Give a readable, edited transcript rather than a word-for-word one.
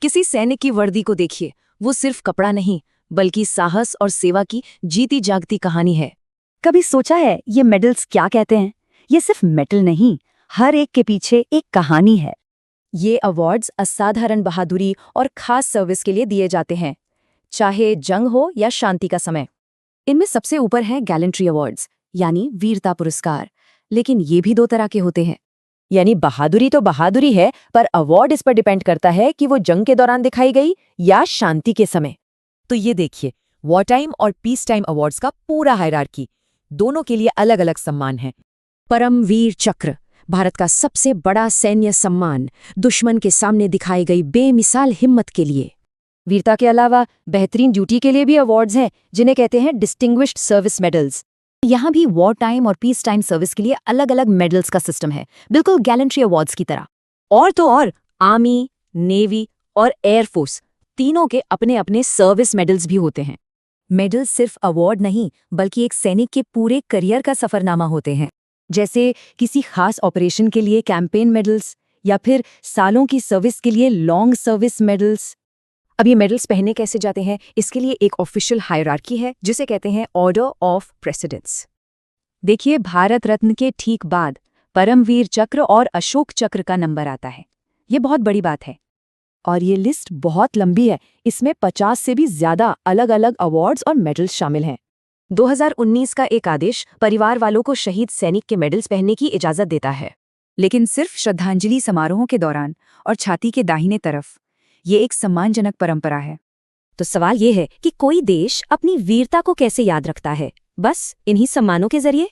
किसी सैनिक की वर्दी को देखिए, वो सिर्फ कपड़ा नहीं बल्कि साहस और सेवा की जीती जागती कहानी है। कभी सोचा है ये मेडल्स क्या कहते हैं? ये सिर्फ मेडल नहीं, हर एक के पीछे एक कहानी है। ये अवार्ड्स असाधारण बहादुरी और खास सर्विस के लिए दिए जाते हैं, चाहे जंग हो या शांति का समय। इनमें सबसे ऊपर है गैलेंट्री अवार्ड्स, यानी वीरता पुरस्कार। लेकिन ये भी दो तरह के होते हैं। यानी बहादुरी तो बहादुरी है, पर अवार्ड इस पर डिपेंड करता है कि वो जंग के दौरान दिखाई गई या शांति के समय। तो ये देखिए, वॉर टाइम और पीस टाइम अवार्ड्स का पूरा हायरार्की, दोनों के लिए अलग अलग सम्मान है। परमवीर चक्र, भारत का सबसे बड़ा सैन्य सम्मान, दुश्मन के सामने दिखाई गई बेमिसाल हिम्मत के लिए। वीरता के अलावा बेहतरीन ड्यूटी के लिए भी अवार्ड्स हैं, जिन्हें कहते हैं डिस्टिंग्विश्ड सर्विस मेडल्स। यहाँ भी वॉर टाइम और पीस टाइम सर्विस के लिए अलग अलग मेडल्स का सिस्टम है, बिल्कुल गैलेंट्री अवार्ड्स की तरह। और तो और आर्मी, नेवी और एयरफोर्स तीनों के अपने अपने सर्विस मेडल्स भी होते हैं। मेडल्स सिर्फ अवार्ड नहीं, बल्कि एक सैनिक के पूरे करियर का सफरनामा होते हैं। जैसे किसी खास ऑपरेशन के लिए कैंपेन मेडल्स, या फिर सालों की सर्विस के लिए लॉन्ग सर्विस मेडल्स। अब ये मेडल्स पहने कैसे जाते हैं, इसके लिए एक ऑफिशियल हायरार्की है, जिसे कहते हैं ऑर्डर ऑफ प्रेसिडेंस। देखिए, भारत रत्न के ठीक बाद परमवीर चक्र और अशोक चक्र का नंबर आता है। ये बहुत बड़ी बात है। और ये लिस्ट बहुत लंबी है, इसमें 50 से भी ज्यादा अलग अलग अवार्ड्स और मेडल्स शामिल हैं। 2019 का एक आदेश परिवार वालों को शहीद सैनिक के मेडल्स पहनने की इजाजत देता है, लेकिन सिर्फ श्रद्धांजलि समारोहों के दौरान और छाती के दाहिने तरफ। ये एक सम्मानजनक परंपरा है। तो सवाल ये है कि कोई देश अपनी वीरता को कैसे याद रखता है? बस इन्हीं सम्मानों के जरिए।